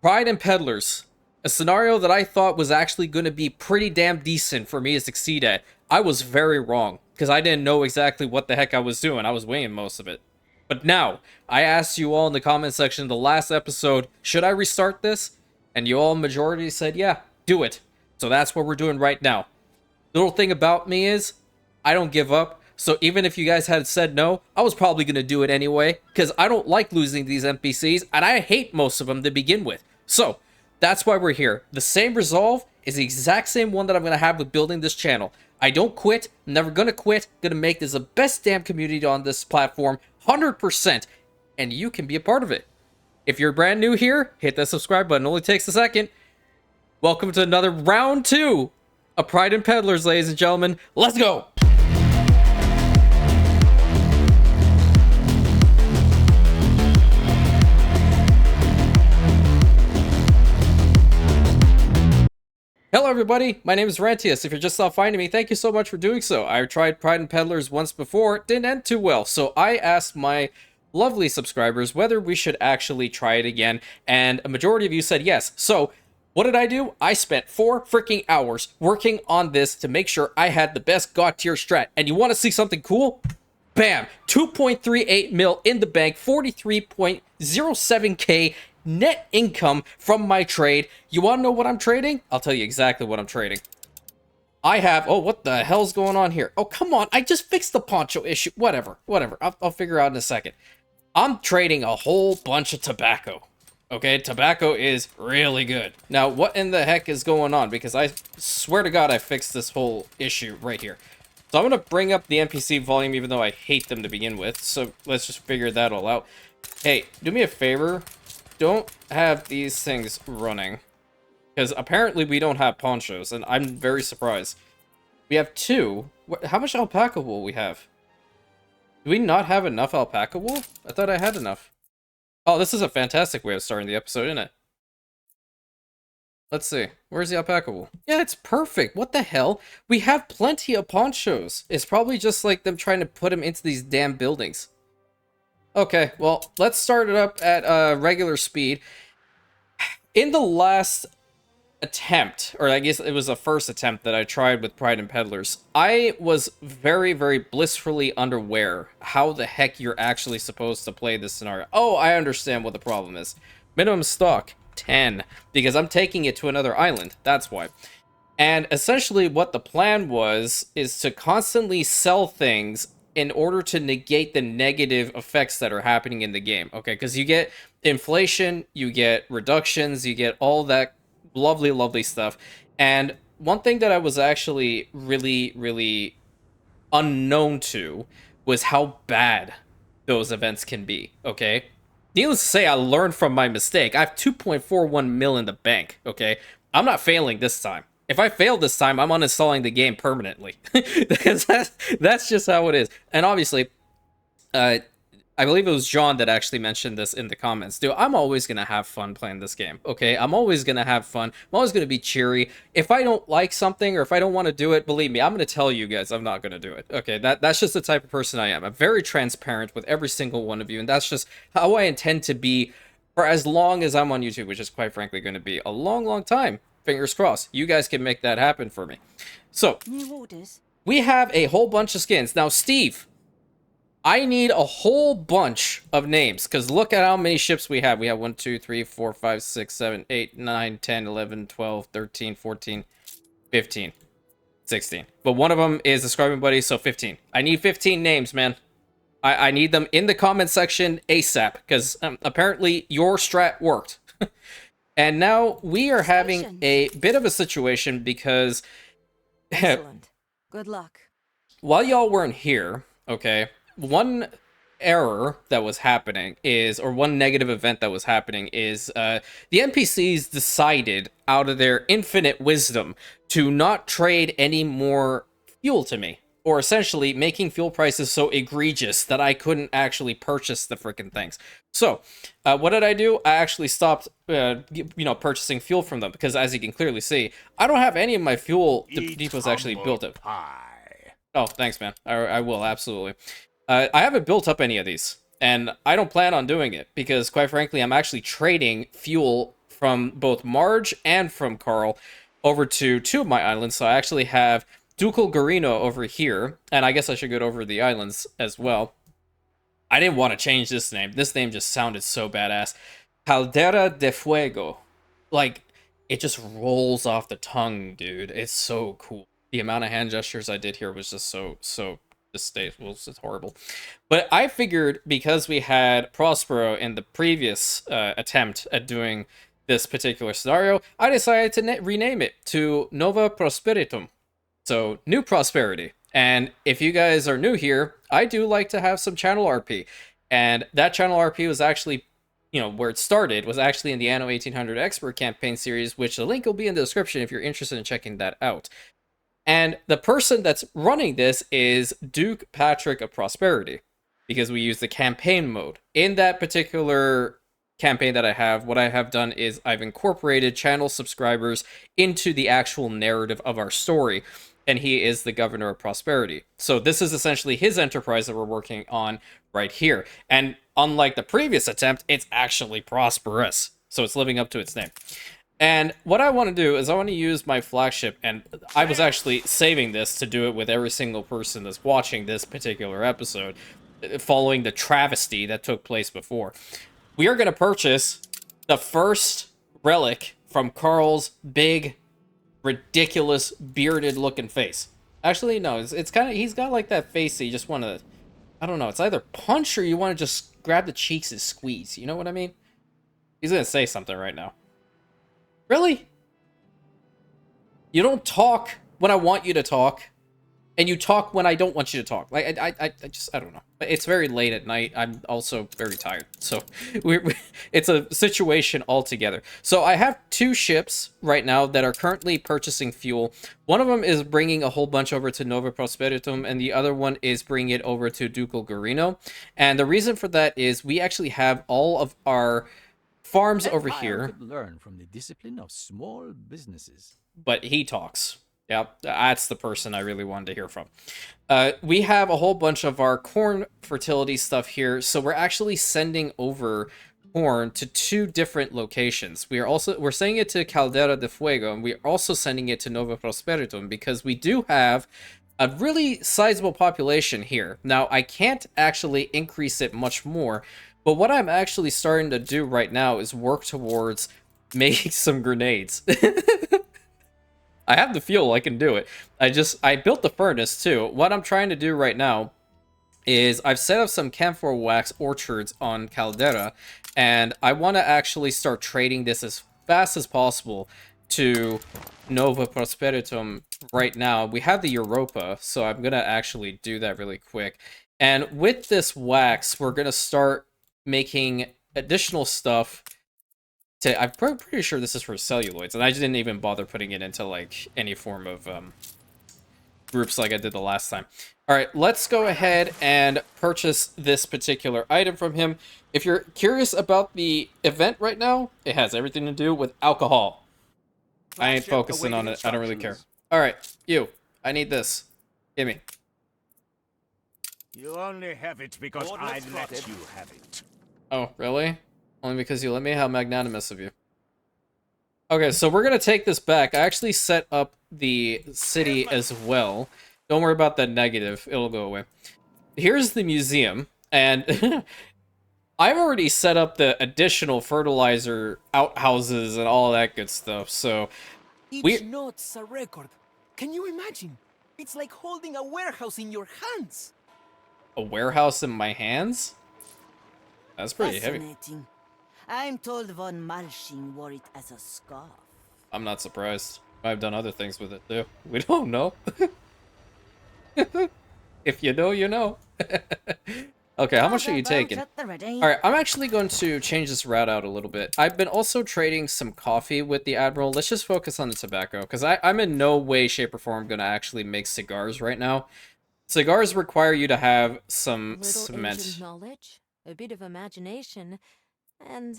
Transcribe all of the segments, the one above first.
Pride and Peddlers, a scenario that I thought was actually going to be pretty damn decent for me to succeed at. I was very wrong, because I didn't know exactly what the heck I was doing. I was winging most of it. But now, I asked you all in the comment section the last episode, should I restart this? And you all majority said, yeah, do it. So that's what we're doing right now. The little thing about me is, I don't give up. So even if you guys had said no, I was probably going to do it anyway, because I don't like losing these NPCs, and I hate most of them to begin with. So, that's why we're here. The same resolve is the exact same one that I'm going to have with building this channel. I don't quit, never going to quit, going to make this the best damn community on this platform, 100%, and you can be a part of it. If you're brand new here, hit that subscribe button, it only takes a second. Welcome to another round 2 of Pride and Peddlers, ladies and gentlemen. Let's go! Hello everybody, my name is Rantius. If you're just now finding me, thank you so much for doing so. I tried Pride and Peddlers once before, it didn't end too well, so I asked my lovely subscribers whether we should actually try it again, and a majority of you said yes. So, what did I do? I spent 4 freaking hours working on this to make sure I had the best god tier strat. And you want to see something cool? Bam! 2.38 mil in the bank, 43.07k net income from my trade. You want to know what I'm trading? I'll tell you exactly what I'm trading. I have... Oh, what the hell's going on here? Oh, come on. I just fixed the poncho issue. Whatever. I'll figure out in a second. I'm trading a whole bunch of tobacco. Okay, tobacco is really good. Now, what in the heck is going on? Because I swear to God I fixed this whole issue right here. So I'm going to bring up the NPC volume even though I hate them to begin with. So let's just figure that all out. Hey, do me a favor. Don't have these things running. Because apparently we don't have ponchos, and I'm very surprised. We have 2. How much alpaca wool we have? Do we not have enough alpaca wool? I thought I had enough. Oh, this is a fantastic way of starting the episode, isn't it? Let's see. Where's the alpaca wool? Yeah, it's perfect. What the hell? We have plenty of ponchos. It's probably just like them trying to put them into these damn buildings. Okay, well, let's start it up at regular speed. In the last attempt, or I guess it was the first attempt that I tried with Pride and Peddlers, I was very, very blissfully unaware how the heck you're actually supposed to play this scenario. Oh, I understand what the problem is. Minimum stock, 10, because I'm taking it to another island. That's why. And essentially what the plan was is to constantly sell things in order to negate the negative effects that are happening in the game, okay? Because you get inflation, you get reductions, you get all that lovely, lovely stuff. And one thing that I was actually really, really unknown to was how bad those events can be, okay? Needless to say, I learned from my mistake. I have 2.41 mil in the bank, okay? I'm not failing this time. If I fail this time, I'm uninstalling the game permanently. Because that's just how it is. And obviously, I believe it was John that actually mentioned this in the comments. Dude, I'm always going to have fun playing this game, okay? I'm always going to have fun. I'm always going to be cheery. If I don't like something or if I don't want to do it, believe me, I'm going to tell you guys I'm not going to do it, okay? That's just the type of person I am. I'm very transparent with every single one of you, and that's just how I intend to be for as long as I'm on YouTube, which is quite frankly going to be a long, long time. Fingers crossed. You guys can make that happen for me. So, new orders. We have a whole bunch of skins. Now, Steve, I need a whole bunch of names, because look at how many ships we have. We have 1, 2, 3, 4, 5, 6, 7, 8, 9, 10, 11, 12, 13, 14, 15, 16. But one of them is a scribing buddy, so 15. I need 15 names, man. I need them in the comment section ASAP, because apparently your strat worked. And now we are having a bit of a situation because Excellent. Good luck. while y'all weren't here, okay, one error that was happening is, or one negative event that was happening is, the NPCs decided out of their infinite wisdom to not trade any more fuel to me. Or essentially making fuel prices so egregious that I couldn't actually purchase the freaking things. So, what did I do? I actually stopped, purchasing fuel from them. Because as you can clearly see, I don't have any of my fuel depots actually built up. Oh, thanks, man. I will, absolutely. I haven't built up any of these. And I don't plan on doing it. Because, quite frankly, I'm actually trading fuel from both Marge and from Carl over to two of my islands. So I actually have Ducal Garino over here, and I guess I should go over the islands as well. I didn't want to change this name. This name just sounded so badass. Caldera de Fuego. Like, it just rolls off the tongue, dude. It's so cool. The amount of hand gestures I did here was just so distasteful. It's horrible. But I figured because we had Prospero in the previous attempt at doing this particular scenario, I decided to rename it to Nova Prosperitum. So, New Prosperity. And if you guys are new here, I do like to have some channel RP. And that channel RP was actually, you know, where it started was actually in the Anno 1800 Expert campaign series, which the link will be in the description if you're interested in checking that out. And the person that's running this is Duke Patrick of Prosperity, because we use the campaign mode. In that particular campaign that I have, what I have done is I've incorporated channel subscribers into the actual narrative of our story, and he is the governor of Prosperity. So this is essentially his enterprise that we're working on right here. And unlike the previous attempt, it's actually prosperous. So it's living up to its name. And what I want to do is I want to use my flagship, and I was actually saving this to do it with every single person that's watching this particular episode, following the travesty that took place before. We are going to purchase the first relic from Carl's big, ridiculous, bearded-looking face. Actually, no, it's kind of, he's got like that face that you just want to, I don't know, it's either punch or you want to just grab the cheeks and squeeze, you know what I mean? He's going to say something right now. Really? You don't talk when I want you to talk, and you talk when I don't want you to talk. Like, I don't know. It's very late at night. I'm also very tired. So, it's a situation altogether. So, I have two ships right now that are currently purchasing fuel. One of them is bringing a whole bunch over to Nova Prosperitum, and the other one is bringing it over to Ducal Garino. And the reason for that is we actually have all of our farms over here. Could learn from the discipline of small businesses. But he talks. Yep, that's the person I really wanted to hear from. We have a whole bunch of our corn fertility stuff here, so we're actually sending over corn to two different locations. We're sending it to Caldera de Fuego, and we're also sending it to Nova Prosperitum because we do have a really sizable population here. Now, I can't actually increase it much more, but what I'm actually starting to do right now is work towards making some grenades. I have the fuel, I can do it. I built the furnace too. What I'm trying to do right now is I've set up some camphor wax orchards on Caldera, and I want to actually start trading this as fast as possible to Nova Prosperitum right now. We have the Europa, so I'm going to actually do that really quick. And with this wax, we're going to start making additional stuff. I'm pretty sure this is for celluloids, and I didn't even bother putting it into like any form of groups like I did the last time. All right, let's go ahead and purchase this particular item from him. If you're curious about the event right now, it has everything to do with alcohol. I ain't focusing on it. I don't really care. All right, you. I need this. Give me. You only have it because I let you have it. Oh, really? Only because you let me? How magnanimous of you. Okay, so we're going to take this back. I actually set up the city as well. Don't worry about that negative. It'll go away. Here's the museum, and I've already set up the additional fertilizer outhouses and all that good stuff, so... Each note's a record. Can you imagine? It's like holding a warehouse in your hands. A warehouse in my hands? That's pretty heavy. Fascinating. I'm told von Malching wore it as a scarf. I'm not surprised. I've done other things with it too. We don't know. If you know, you know. Okay, how much are you taking? Alright, I'm actually going to change this route out a little bit. I've been also trading some coffee with the Admiral. Let's just focus on the tobacco, because I'm in no way, shape, or form going to actually make cigars right now. Cigars require you to have some cement. Ancient knowledge, a bit of imagination, and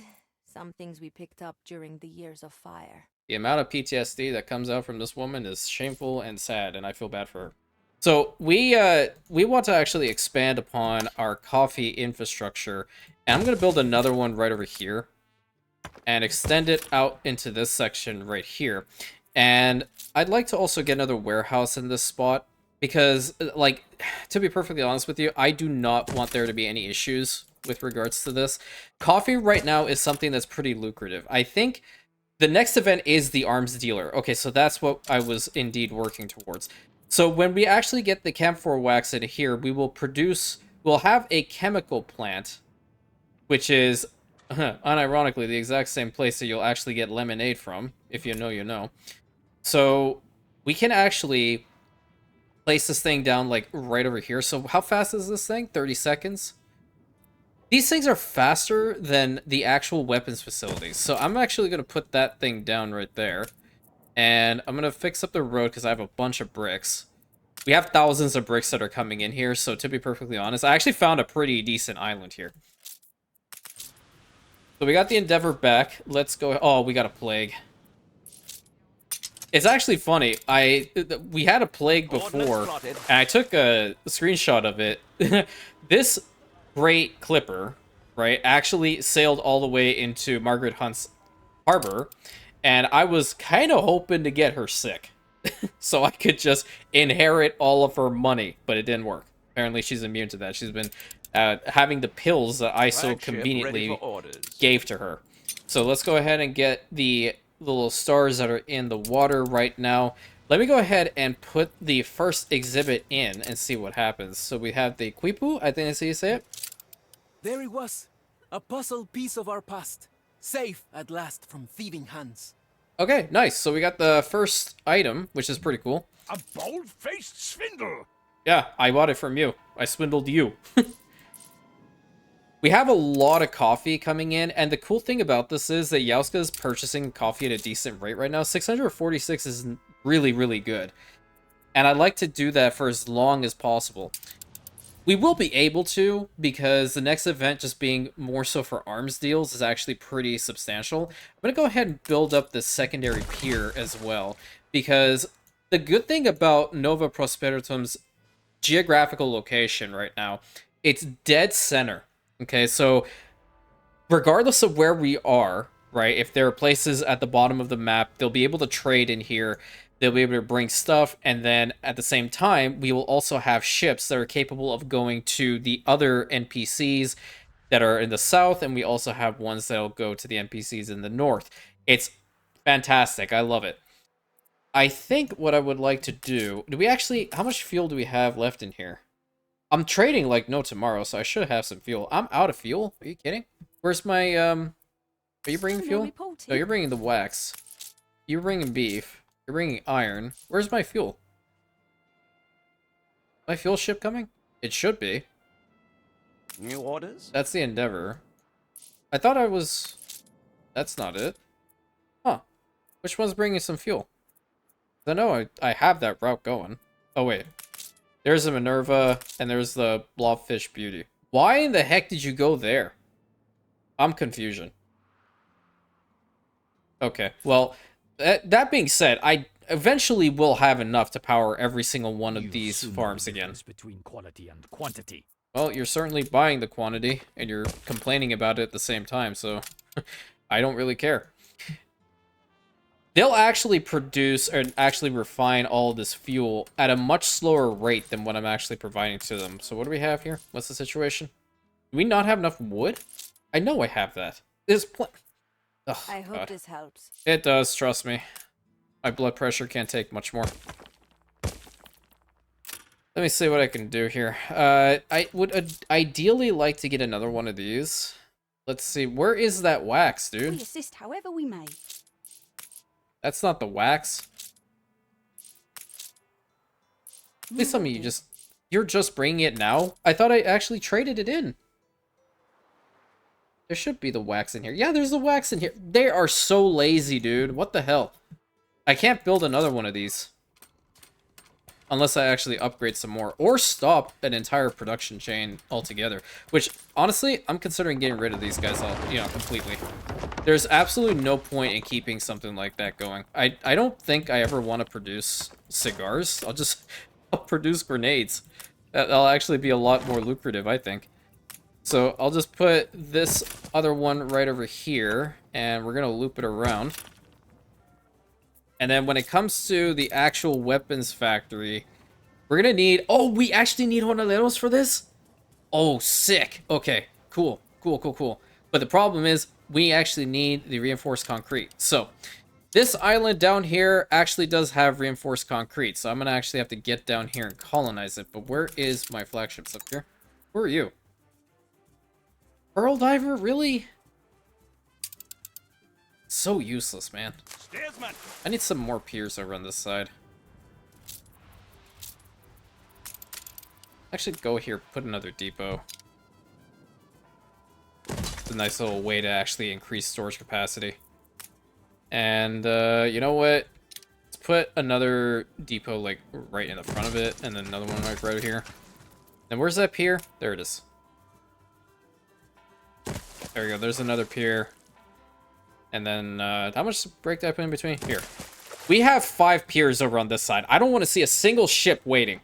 some things we picked up during the years of fire. The amount of PTSD that comes out from this woman is shameful and sad, and I feel bad for her. So we want to actually expand upon our coffee infrastructure, and I'm going to build another one right over here. and extend it out into this section right here. And I'd like to also get another warehouse in this spot because, like, to be perfectly honest with you, I do not want there to be any issues with regards to this. Coffee right now is something that's pretty lucrative. I think the next event is the arms dealer. Okay, so that's what I was indeed working towards. So when we actually get the camphor wax in here, we'll have a chemical plant, which is unironically the exact same place that you'll actually get lemonade from. If you know, you know. So we can actually place this thing down like right over here. So how fast is this thing? 30 seconds. These things are faster than the actual weapons facilities. So I'm actually going to put that thing down right there. And I'm going to fix up the road because I have a bunch of bricks. We have thousands of bricks that are coming in here. So to be perfectly honest, I actually found a pretty decent island here. So we got the Endeavor back. Let's go. Oh, we got a plague. It's actually funny. We had a plague before, and I took a screenshot of it. This great clipper, right, actually sailed all the way into Margaret Hunt's harbor, and I was kind of hoping to get her sick, so I could just inherit all of her money, but it didn't work. Apparently, she's immune to that. She's been having the pills that I so conveniently gave to her. So let's go ahead and get the little stars that are in the water right now. Let me go ahead and put the first exhibit in and see what happens. So we have the Quipu, I think that's how you say it. There it was. A puzzle piece of our past. Safe at last from thieving hands. Okay, nice. So we got the first item, which is pretty cool. A bold-faced swindle! Yeah, I bought it from you. I swindled you. We have a lot of coffee coming in, and the cool thing about this is that Yauska is purchasing coffee at a decent rate right now. 646 is really, really good. And I'd like to do that for as long as possible. We will be able to, because the next event just being more so for arms deals is actually pretty substantial. I'm going to go ahead and build up this secondary pier as well, because the good thing about Nova Prosperitum's geographical location right now, it's dead center. Okay, so regardless of where we are, right, if there are places at the bottom of the map, they'll be able to trade in here. They'll be able to bring stuff, and then at the same time, we will also have ships that are capable of going to the other NPCs that are in the south, and we also have ones that'll go to the NPCs in the north. It's fantastic. I love it. I think what I would like to do we actually, how much fuel do we have left in here? I'm trading like no tomorrow, so I should have some fuel. I'm out of fuel. Are you kidding? Where's my, are you bringing fuel? No, you're bringing the wax. You're bringing beef. You're bringing iron. Where's my fuel? My fuel ship coming? It should be. New orders? That's the Endeavor. I thought I was... That's not it. Huh. Which one's bringing some fuel? I know I have that route going. Oh, wait. There's the Minerva, and there's the Blobfish Beauty. Why in the heck did you go there? I'm confusion. Okay, well, that being said, I eventually will have enough to power every single one of these farms again. Between quality and quantity. Well, you're certainly buying the quantity, and you're complaining about it at the same time, so I don't really care. They'll actually produce and actually refine all this fuel at a much slower rate than what I'm actually providing to them. So what do we have here? What's the situation? Do we not have enough wood? I know I have that. I hope this helps. It does, trust me. My blood pressure can't take much more. Let me see what I can do here. I would ideally like to get another one of these. Let's see. Where is that wax, dude? We assist however we may. That's not the wax. Please tell me you're just bringing it now? I thought I actually traded it in. There should be the wax in here. Yeah, there's the wax in here. They are so lazy, dude. What the hell? I can't build another one of these. Unless I actually upgrade some more. Or stop an entire production chain altogether. Which, honestly, I'm considering getting rid of these guys all, completely. There's absolutely no point in keeping something like that going. I don't think I ever want to produce cigars. I'll produce grenades. That'll actually be a lot more lucrative, I think. So I'll just put this other one right over here, and we're gonna loop it around. And then when it comes to the actual weapons factory, we're gonna need... Oh, we actually need hornaleros for this? Oh, sick. Okay, cool. But the problem is, we actually need the reinforced concrete. So, this island down here actually does have reinforced concrete. So I'm gonna actually have to get down here and colonize it. But where is my flagships up here? Where are you? Pearl Diver? Really? So useless, man. Steersman. I need some more piers over on this side. Actually, go here, put another depot. It's a nice little way to actually increase storage capacity. And, you know what? Let's put another depot, like, right in the front of it, and then another one, like, right here. And where's that pier? There it is. There we go, there's another pier. And then, how much break did I put in between? Here. We have 5 piers over on this side. I don't want to see a single ship waiting.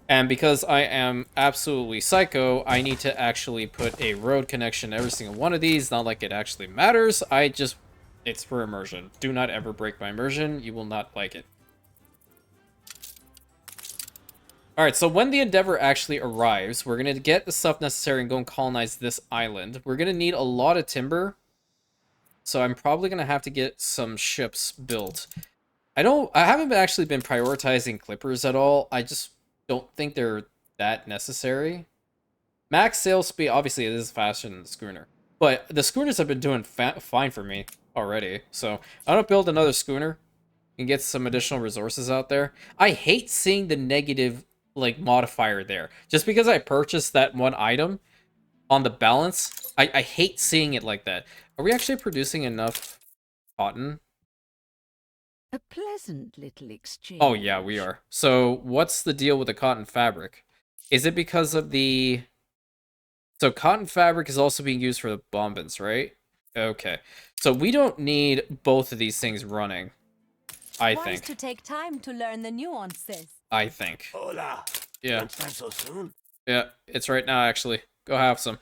And because I am absolutely psycho, I need to actually put a road connection to every single one of these. Not like it actually matters. It's for immersion. Do not ever break my immersion. You will not like it. Alright, so when the Endeavor actually arrives, we're going to get the stuff necessary and go and colonize this island. We're going to need a lot of timber. So I'm probably going to have to get some ships built. I haven't actually been prioritizing clippers at all. I just don't think they're that necessary. Max sail speed, obviously it is faster than the schooner. But the schooners have been doing fine for me already. So I'm going to build another schooner and get some additional resources out there. I hate seeing the negative like modifier there. Just because I purchased that one item on the balance, I hate seeing it like that. Are we actually producing enough cotton? A pleasant little exchange. Oh yeah, we are. So what's the deal with the cotton fabric? Is it because of the... So cotton fabric is also being used for the bombins, right? Okay. So we don't need both of these things running, I Wise think. to take time to learn the nuances. I think. Hola. Yeah. Lunchtime so soon? Yeah, it's right now, actually. Go have some.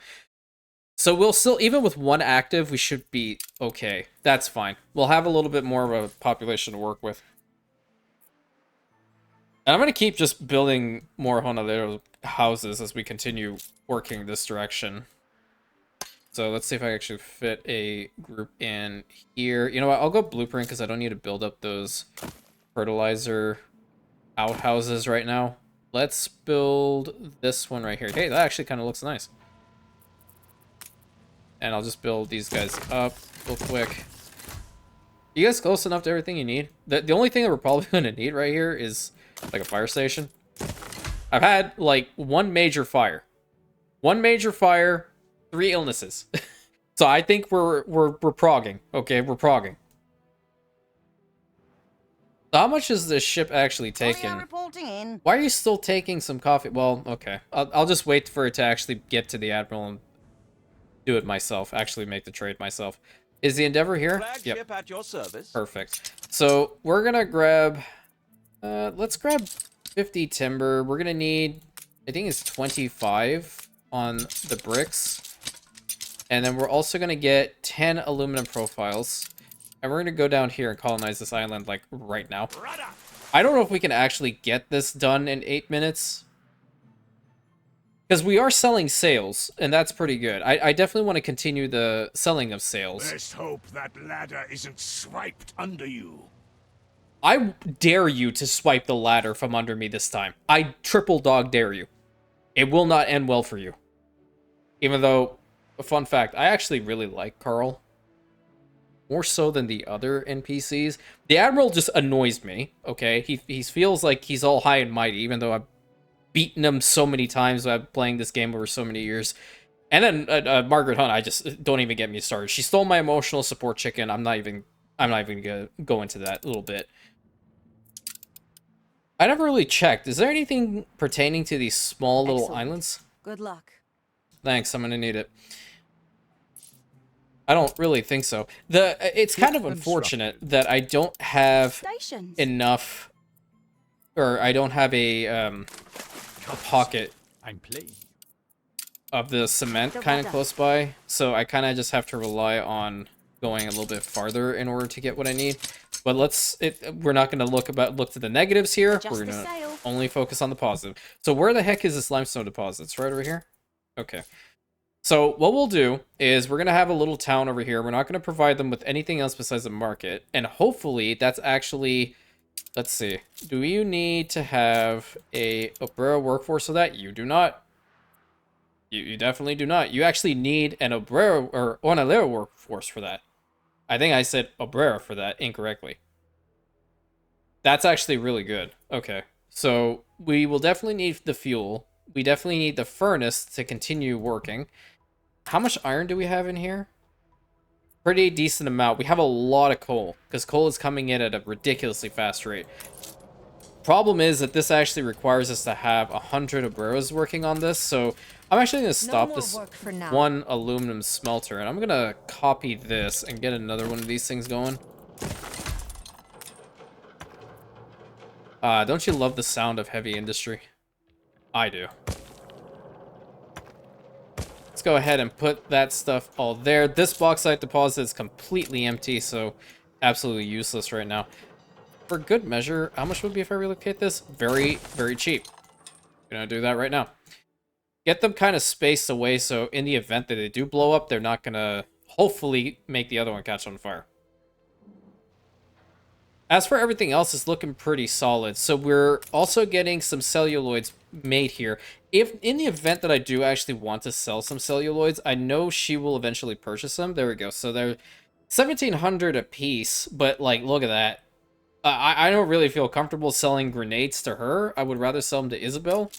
So we'll still, even with one active, we should be okay. That's fine. We'll have a little bit more of a population to work with. And I'm going to keep just building more Honolulu houses as we continue working this direction. So let's see if I actually fit a group in here. You know what? I'll go blueprint because I don't need to build up those fertilizer outhouses right now. Let's build this one right here. Hey, that actually kind of looks nice. And I'll just build these guys up real quick. You guys close enough to everything you need? The only thing that we're probably going to need right here is like a fire station. I've had like one major fire. 3 illnesses. So I think we're progging. Okay, we're progging. So how much is this ship actually taking? Reporting in. Why are you still taking some coffee? Well, okay. I'll just wait for it to actually get to the Admiral and do it myself. Actually make the trade myself. Is the Endeavor here? Flagship at your service. Perfect. So we're gonna grab... let's grab 50 timber. We're gonna need... I think it's 25 on the bricks. And then we're also gonna get 10 aluminum profiles. And we're gonna go down here and colonize this island, like, right now. I don't know if we can actually get this done in 8 minutes. Because we are selling sails, and that's pretty good. I definitely want to continue the selling of sails. Let's hope that ladder isn't swiped under you. I dare you to swipe the ladder from under me this time. I triple dog dare you. It will not end well for you. Even though, a fun fact, I actually really like Carl. More so than the other NPCs. The Admiral just annoys me, okay? He feels like he's all high and mighty, even though I've beaten him so many times by playing this game over so many years. And then Margaret Hunt, I just don't even get me started. She stole my emotional support chicken. I'm not even gonna go into that a little bit. I never really checked. Is there anything pertaining to these small little Excellent. islands? Good luck. Thanks, I'm gonna need it. I don't really think so. It's kind of unfortunate that I don't have Stations. enough, or I don't have a pocket. I'm playing. of the cement kind of close by, so I kind of just have to rely on going a little bit farther in order to get what I need. But we're not going to look to the negatives here. We're going to only focus on the positive. So where the heck is this limestone deposit? It's right over here? Okay. So what we'll do is we're going to have a little town over here. We're not going to provide them with anything else besides a market. And hopefully that's actually... Let's see. Do you need to have a obrero workforce for that? You do not. You definitely do not. You actually need an obrero or onalero workforce for that. I think I said obrero for that incorrectly. That's actually really good. Okay. So we will definitely need the fuel. We definitely need the furnace to continue working. How much iron do we have in here? Pretty decent amount. We have a lot of coal, because coal is coming in at a ridiculously fast rate. Problem is that this actually requires us to have 100 obreros working on this, so I'm actually going to stop this one aluminum smelter, and I'm going to copy this and get another one of these things going. Don't you love the sound of heavy industry? I do. Let's go ahead and put that stuff all there. This bauxite deposit is completely empty, so absolutely useless right now. For good measure, how much would it be if I relocate this? Very, very cheap. Gonna do that right now. Get them kind of spaced away so in the event that they do blow up, they're not gonna hopefully make the other one catch on fire. As for everything else, it's looking pretty solid. So we're also getting some celluloids made here. If in the event that I do actually want to sell some celluloids, I know she will eventually purchase them. There we go. So they're 1,700 a piece, but like, look at that. I don't really feel comfortable selling grenades to her. I would rather sell them to Isabel,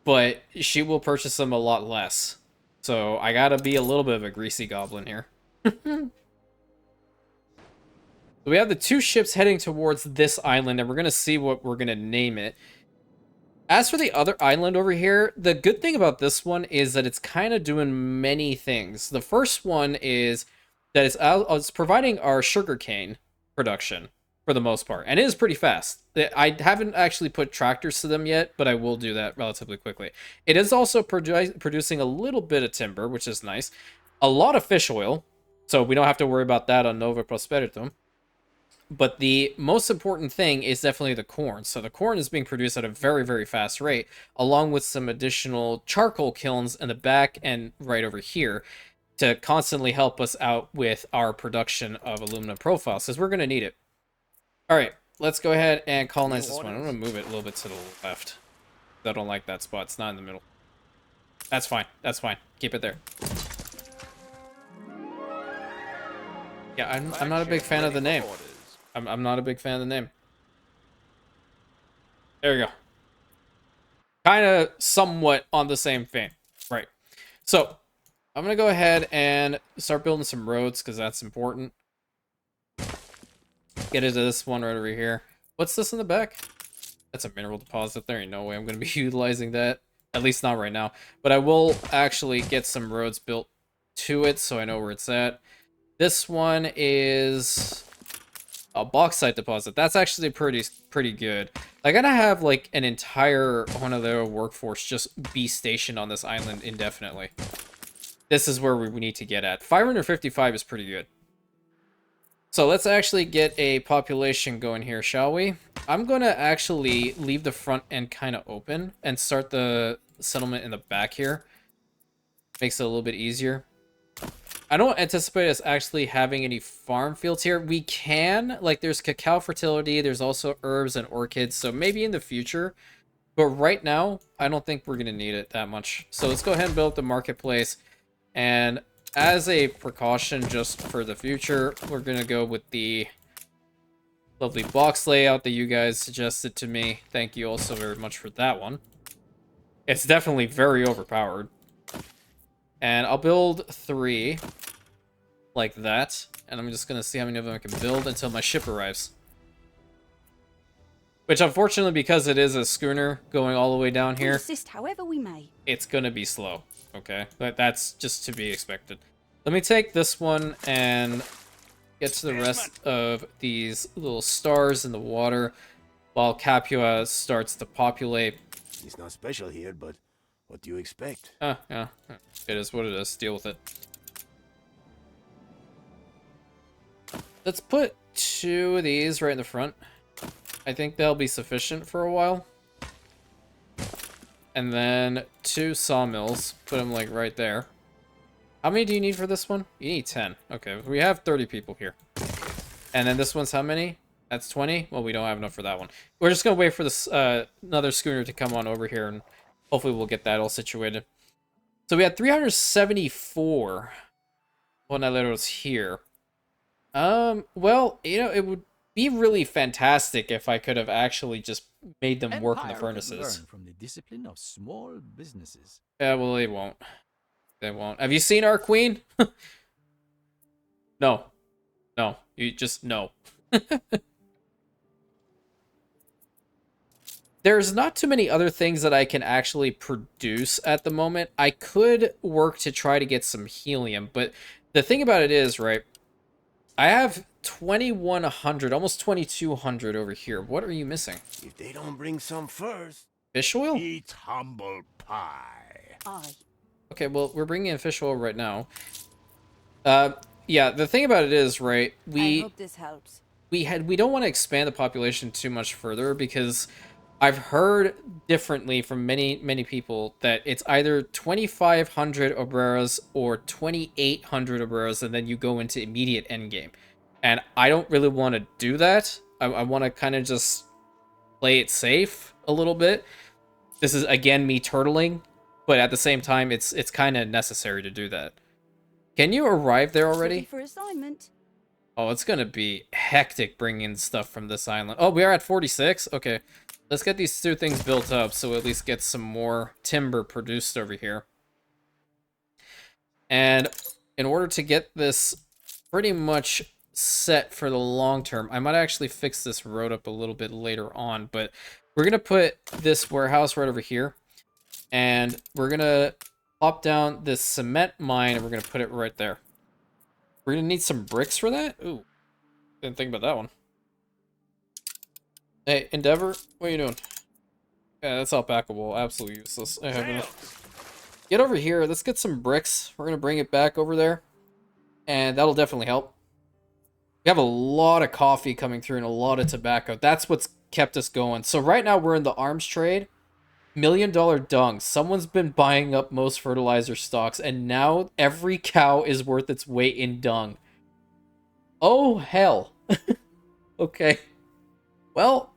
but she will purchase them a lot less. So I gotta be a little bit of a greasy goblin here. So we have the two ships heading towards this island, and we're going to see what we're going to name it. As for the other island over here, the good thing about this one is that it's kind of doing many things. The first one is that it's providing our sugarcane production for the most part, and it is pretty fast. I haven't actually put tractors to them yet, but I will do that relatively quickly. It is also producing a little bit of timber, which is nice. A lot of fish oil, so we don't have to worry about that on Nova Prosperitum. But the most important thing is definitely the corn. So the corn is being produced at a very, very fast rate, along with some additional charcoal kilns in the back and right over here to constantly help us out with our production of aluminum profiles, because we're going to need it. All right, let's go ahead and colonize this one. I'm going to move it a little bit to the left. I don't like that spot. It's not in the middle. That's fine. That's fine. Keep it there. Yeah, I'm not a big fan of the name. I'm not a big fan of the name. There we go. Kind of somewhat on the same vein. Right. So, I'm going to go ahead and start building some roads, because that's important. Get into this one right over here. What's this in the back? That's a mineral deposit. There ain't no way I'm going to be utilizing that. At least not right now. But I will actually get some roads built to it, so I know where it's at. This one is a bauxite deposit. That's actually pretty good. I gotta have like an entire one of their workforce just be stationed on this island indefinitely. This is where we need to get at. 555 is pretty good. So let's actually get a population going here, shall we? I'm gonna actually leave the front end kind of open and start the settlement in the back here. Makes it a little bit easier. I don't anticipate us actually having any farm fields here. We can, like, there's cacao fertility, there's also herbs and orchids, so maybe in the future. But right now, I don't think we're going to need it that much. So let's go ahead and build up the marketplace. And as a precaution just for the future, we're going to go with the lovely box layout that you guys suggested to me. Thank you also very much for that one. It's definitely very overpowered. And I'll build 3 like that. And I'm just going to see how many of them I can build until my ship arrives. Which, unfortunately, because it is a schooner going all the way down here, Insist however we may. it's going to be slow. Okay? But that's just to be expected. Let me take this one and get to the rest of these little stars in the water while Capua starts to populate. It's not special here, but What do you expect? Yeah. It is what it is. Deal with it. Let's put 2 of these right in the front. I think they'll be sufficient for a while. And then 2 sawmills. Put them like right there. How many do you need for this one? You need 10. Okay, we have 30 people here. And then this one's how many? That's 20? Well, we don't have enough for that one. We're just gonna wait for this another schooner to come on over here, and hopefully we'll get that all situated. So we had 374 bonaleros here. Well, you know, it would be really fantastic if I could have actually just made them work in the Empire can furnaces. learn from the discipline of small businesses. Yeah, well, they won't. They won't. Have you seen our queen? No. No. You just no. There's not too many other things that I can actually produce at the moment. I could work to try to get some helium, but the thing about it is, right, I have 2,100, almost 2,200 over here. What are you missing? If they don't bring some first, Fish oil? eat humble pie. Aye. Okay, well, we're bringing in fish oil right now. Yeah, the thing about it is, right, I hope this helps. we don't want to expand the population too much further because I've heard differently from many people that it's either 2,500 obreras or 2,800 obreras, and then you go into immediate endgame. And I don't really want to do that. I want to kind of just play it safe a little bit. This is again me turtling, but at the same time, it's kind of necessary to do that. Can you arrive there Ready already? for assignment. Oh, it's gonna be hectic bringing stuff from this island. Oh, we are at 46? Okay. Let's get these 2 things built up so we at least get some more timber produced over here. And in order to get this pretty much set for the long term, I might actually fix this road up a little bit later on, but we're gonna put this warehouse right over here. And we're gonna plop down this cement mine and we're gonna put it right there. We're gonna need some bricks for that? Ooh, didn't think about that one. Hey, Endeavor, what are you doing? Yeah, that's alpaca-wool. Absolutely useless. I have enough. Get over here. Let's get some bricks. We're going to bring it back over there. And that'll definitely help. We have a lot of coffee coming through and a lot of tobacco. That's what's kept us going. So right now we're in the arms trade. $1 million dung. Someone's been buying up most fertilizer stocks. And now every cow is worth its weight in dung. Oh, hell. Okay. Well,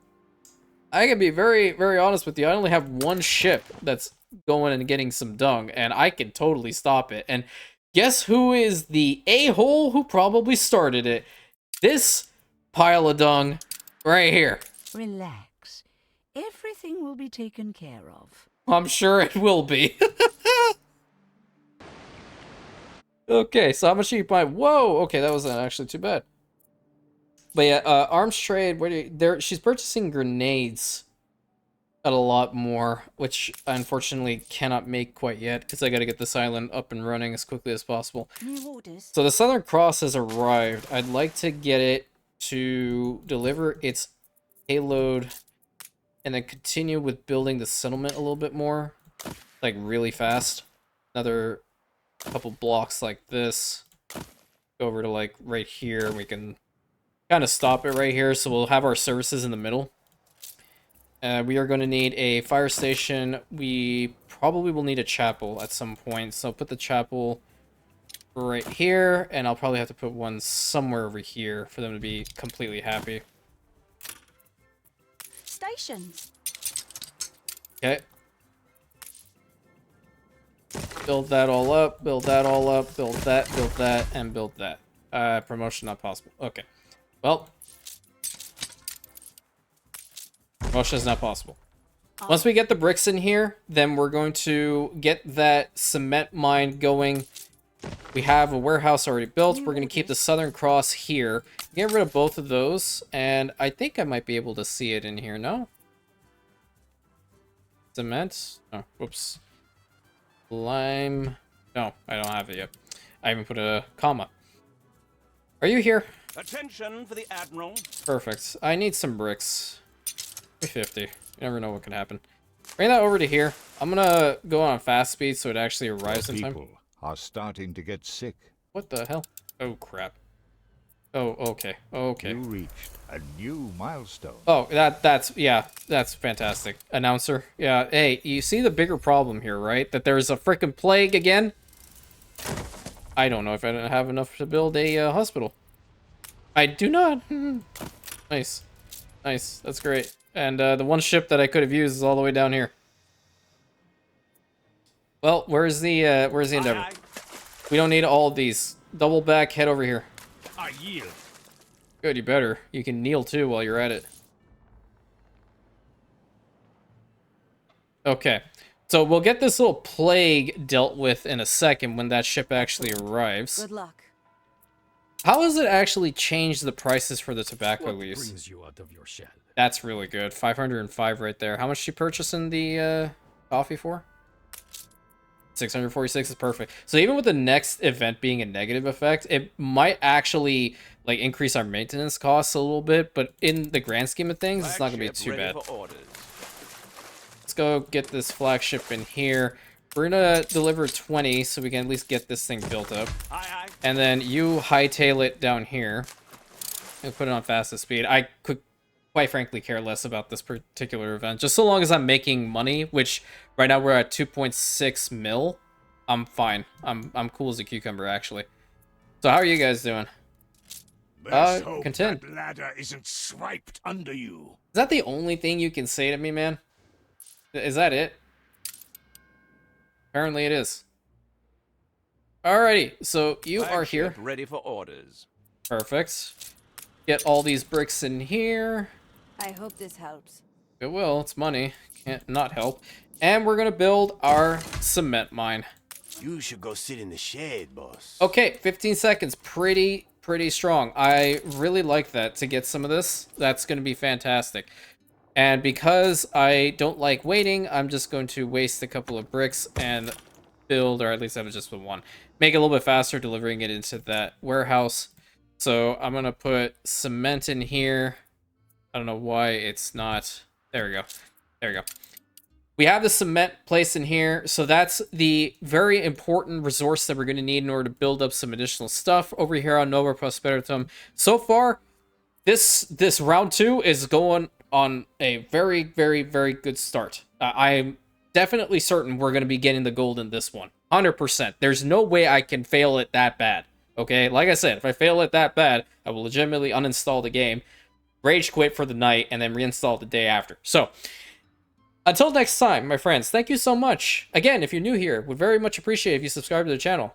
I can be very, very honest with you. I only have 1 ship that's going and getting some dung, and I can totally stop it. And guess who is the a-hole who probably started it? This pile of dung right here. Relax. Everything will be taken care of. I'm sure it will be. Okay, so how much are you buying? Whoa, okay, that wasn't actually too bad. But yeah, arms trade, where do you, there, she's purchasing grenades at a lot more, which I unfortunately cannot make quite yet, because I gotta get this island up and running as quickly as possible. New orders. So the Southern Cross has arrived. I'd like to get it to deliver its payload and then continue with building the settlement a little bit more, like really fast. Another couple blocks like this. Go over to like right here, and we can kind of stop it right here, so we'll have our services in the middle. We are going to need a fire station. We probably will need a chapel at some point, so I'll put the chapel right here, and I'll probably have to put one somewhere over here for them to be completely happy. Stations. Okay. Build that all up, build that all up, build that, and build that. Promotion not possible. Okay. Well, promotion is not possible. Once we get the bricks in here, then we're going to get that cement mine going. We have a warehouse already built. We're going to keep the Southern Cross here. Get rid of both of those, and I think I might be able to see it in here, no? Cement? Oh, whoops. Lime. No, I don't have it yet. I even put a comma. Are you here? Attention for the Admiral. Perfect. I need some bricks. 350. You never know what can happen. Bring that over to here. I'm gonna go on fast speed so it actually arrives in time. People are starting to get sick. What the hell? Oh, crap. Oh, okay. Okay. You reached a new milestone. Oh, that's fantastic. Announcer. Yeah, hey, you see the bigger problem here, right? That there's a freaking plague again? I don't know if I don't have enough to build a hospital. I do not. Nice. Nice. That's great. And the one ship that I could have used is all the way down here. Well, where's the Endeavor? We don't need all of these. Double back, head over here. I yield. Good, you better. You can kneel too while you're at it. Okay. So we'll get this little plague dealt with in a second when that ship actually arrives. Good luck. How does it actually change the prices for the tobacco What leaves? brings you out of your shell? That's really good. 505 right there. How much she purchasing the coffee for? 646 is perfect. So even with the next event being a negative effect, it might actually like increase our maintenance costs a little bit, but in the grand scheme of things, it's not gonna be too bad. Let's go get this flagship in here. We're gonna deliver 20 so we can at least get this thing built up. And then you hightail it down here and put it on fastest speed. I could quite frankly care less about this particular event. Just so long as I'm making money, which right now we're at 2.6 mil, I'm fine. I'm cool as a cucumber, actually. So how are you guys doing? Let's hope contend. that ladder isn't swiped under you. Is that the only thing you can say to me, man? Is that it? Apparently it is. Alrighty, so you are here. Ready for orders. Perfect. Get all these bricks in here. I hope this helps. It will, it's money. Can't not help. And we're gonna build our cement mine. You should go sit in the shade, boss. Okay, 15 seconds. Pretty strong. I really like that to get some of this. That's gonna be fantastic. And because I don't like waiting, I'm just going to waste a couple of bricks and build, or at least have it just with one. Make it a little bit faster, delivering it into that warehouse. So I'm gonna put cement in here. I don't know why it's not. There we go. There we go. We have the cement placed in here, so that's the very important resource that we're going to need in order to build up some additional stuff over here on Nova Prosperitum. So far, this round 2 is going on a very good start. I'm definitely certain we're going to be getting the gold in this one. 100%. There's no way I can fail it that bad. Okay, like I said, if I fail it that bad, I will legitimately uninstall the game, rage quit for the night, and then reinstall the day after. So, until next time, my friends, thank you so much. Again, if you're new here, would very much appreciate if you subscribe to the channel.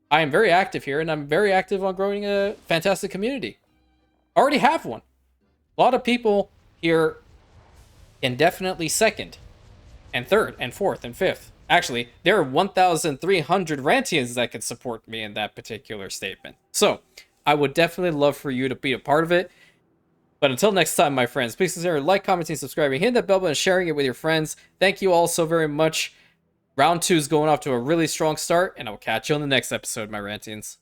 I am very active here, and I'm very active on growing a fantastic community. I already have one. A lot of people here can definitely second, and third, and fourth, and fifth. Actually, there are 1,300 Rantians that can support me in that particular statement. So, I would definitely love for you to be a part of it. But until next time, my friends, please consider like, commenting, subscribing, hitting that bell button, and sharing it with your friends. Thank you all so very much. Round 2 is going off to a really strong start, and I will catch you on the next episode, my Rantians.